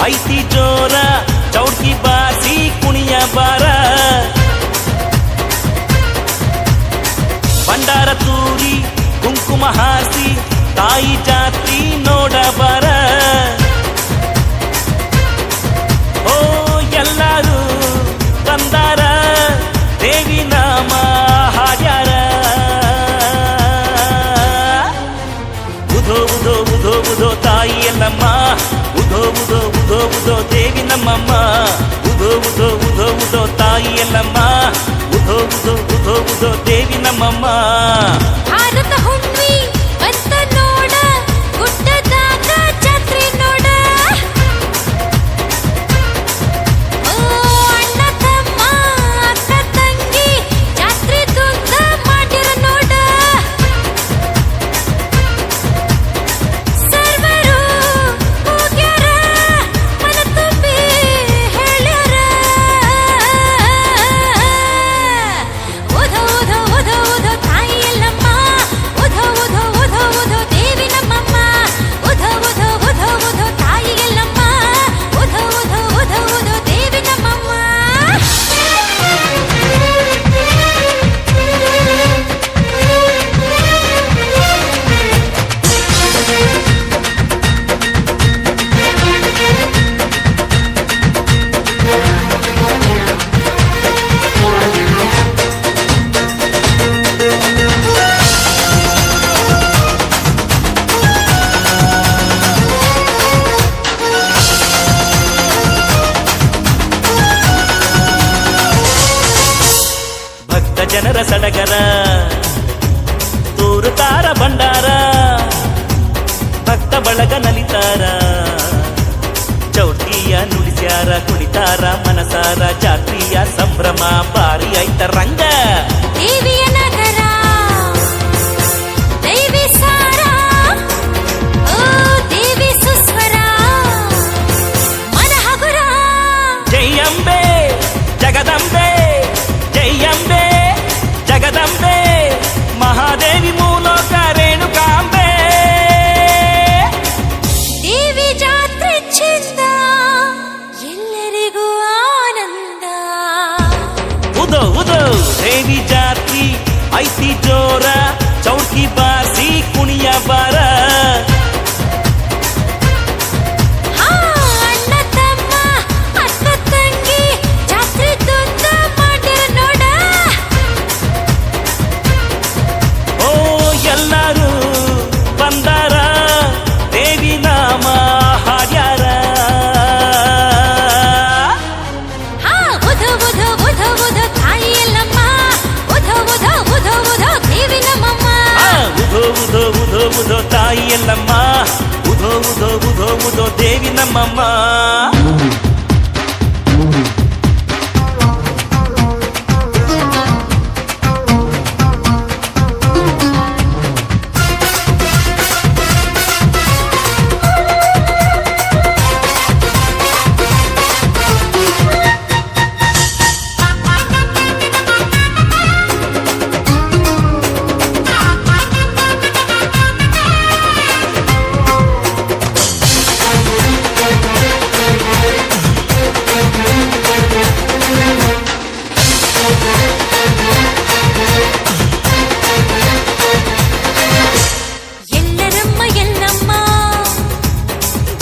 ಐತಿ ಜೋರ ಚೌಡ್ಕಿ ಬಾಸಿ ಕುಣಿಯ ಬಾರ ಬಂಡಾರ ತೂರಿ ಕುಂಕುಮ ಹಾಸಿ ತಾಯಿ ಜಾತ್ರಿ ನೋಡ ಬಾರ ಓ ಎಲ್ಲರೂ ತಂದಾರ ದೇವಿ ನಾಮ ಹಾಡ್ಯಾರ ಉಧೋ ಉಧೋ ಉಧೋ ಉಧೋ ತಾಯಿ ಎಲ್ಲಮ್ಮ ಉಧೋ ಉಧೋ ಉಧೋ ಉಧೋ ದೇವಿ ನಮ್ಮಮ್ಮ ಉಧೋ ಉಧೋ ಉಧೋ ಉಧೋ ತಾಯಿ ಎಲ್ಲಮ್ಮ ಉಧೋ ಉಧೋ ಉಧೋ ಉಧೋ ದೇವಿ ನಮ್ಮಮ್ಮ ಭಾರತ ಹುಣ್ವಿ ಬಂತ ನೋಡ ಗುಡ್ಡದಾಗ ಜಾತ್ರೆ ನೋಡ ಓ ಅಣ್ಣ ತಮ್ಮ ಅಕ್ಕ ತಂಗಿ ಜಾತ್ರೆ ದುಂದ ಮಾಡಿರ ನೋಡ ಸರ್ವರು ಹೋಗ್ಯಾರ ಮನ ತುಂಬಿ ಹೇಳ್ಯಾರ ಉಧೋ ಉಧೋ ಉಧೋ ಉಧೋ ತಾಯಿ ಎಲ್ಲಮ್ಮ ಉಧೋ ಉಧೋ ಉಧೋ ಉಧೋ ದೇವಿ ನಮ್ಮಮ್ಮ ಉಧೋ ಉಧೋ ಉಧೋ ಉಧೋ ತಾಯಿ ಎಲ್ಲಮ್ಮ ಉಧೋ ಉಧೋ ಉಧೋ ಉಧೋ ದೇವಿ ನಮ್ಮಮ್ಮ ಭಕ್ತ ಜನರ ಸಡಗರ ತೋರುತ್ತಾರ ಭಂಡಾರ ಭಕ್ತ ಬಳಗ ನಲಿತಾರ ಚೌಟಿಯ ನುಡಿಸ್ಯಾರ ಕುಣಿತಾರ ಮನಸಾರ ಜಾತ್ರೆಯ ಸಂಭ್ರಮ ಬಾರಿ ಐತ ರಂಗ ದೇವಿಯ ನಗರ ದೇವಿ ಸಾರ ಓ ದೇವಿ ಸುಸ್ವರ ಮನ ಹಗುರ ಜೈಯಂಬೆ ಜಗದಂಬೆ ಜೈಯಂಬೆ ಜಗದಂಬೆ ಮಹಾದೇವಿ ಮೂಲಕ ರೇಣುಕಾಂಬೆ ದೇವಿ ಜಾತ್ರೆ ಚಂದ ಎಲ್ಲರಿಗೂ ಆನಂದ ಉದೋ ಉದೋ ದೇವಿ ಜಾತ್ರಿ ಐತಿ ಜೋರ ಚೌಕಿ ಬಾಸಿ ಕುಣಿಯ ಬಾರ ಹಾ ಅಣ್ಣ ತಮ್ಮ ಅಕ್ಕ ತಂಗಿ ಜಾತ್ರೆ ದುಂದ ಮಾಡಿರ ನೋಡ ಓ ಎಲ್ಲರೂ ಬಂದಾರ ದೇವಿ ನಾಮ ಹಾಡ್ಯಾರ ಹಾ ಉಧೋ ಉಧೋ ಉಧೋ ಉಧೋ ತಾಯಿ ಎಲ್ಲಮ್ಮ ಉಧೋ ಉಧೋ ಉಧೋ ಉಧೋ ದೇವಿ ನಮ್ಮಮ್ಮ ಆ, ಉಧೋ ಉಧೋ ಉಧೋ ಉಧೋ ತಾಯಿ ಎಲ್ಲಮ್ಮ ಉಧೋ ಉಧೋ ಉಧೋ ಉಧೋ ದೇವಿ ನಮ್ಮಮ್ಮ ಎಲ್ಲರಮ್ಮ ಎಲ್ಲಮ್ಮ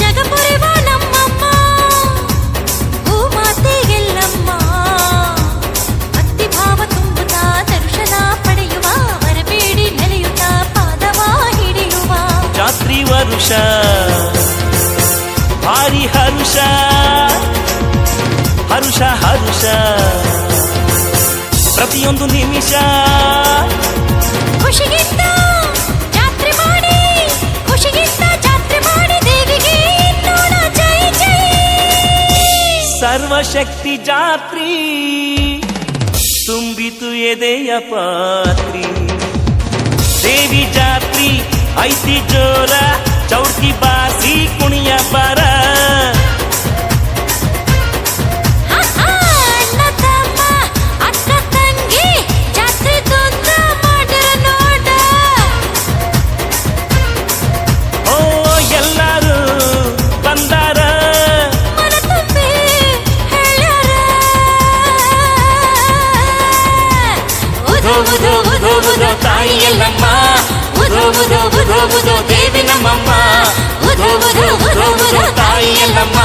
ಜಗಪುರಿವ ನಮ್ಮಮ್ಮ ಭೂಮಾತೆ ಎಲ್ಲಮ್ಮ ಭಕ್ತಿ ಭಾವ ತುಂಬುತ್ತಾ ದರ್ಶನ ಪಡೆಯುವ ವರಬೇಡಿ ನೆಲೆಯುತ್ತಾ ಪಾದವ ಹಿಡಿಯುವ ಜಾತ್ರಿ ವರುಷ ಭಾರಿ ಹರುಷ ಹರುಷ ಹರುಷ ಪ್ರತಿಯೊಂದು ನಿಮಿಷ ಖುಷಿಗಿಂತ ಜಾತ್ರೆ ಮಾಡಿ ಖುಷಿಗಿಂತ ಜಾತ್ರೆ ಮಾಡಿ ದೇವಿಗೆ ನೋಡ ಜೈ ಜೈ ಸರ್ವಶಕ್ತಿ ಜಾತ್ರಿ ತುಂಬಿತು ಎದೆಯ ಪಾತ್ರಿ ದೇವಿ ಜಾತ್ರಿ ಐತಿ ಜೋರ ಚೌಡ್ಕಿ ಬಾಸಿ ಕುಣಿಯ ಬಾರ ಹಾ ಹಾ ಅಣ್ಣ ತಮ್ಮ ಅಕ್ಕ ತಂಗಿ ಜಾತ್ರೆ ದುಂದ ಮಾಡಿರ ನೋಡ ಓ ಎಲ್ಲರೂ ಬಂದಾರ ಉಧೋ ಉಧೋ ಉಧೋ ಉಧೋ ತಾಯಿ ಎಲ್ಲಮ್ಮ ಉಧೋ ಉಧೋ ಉಧೋ ಉಧೋ ದೇವಿ ನಮ್ಮಮ್ಮ ಉಧೋ ಉಧೋ ಉಧೋ ಉಧೋ ತಾಯಿ ಎಲ್ಲಮ್ಮ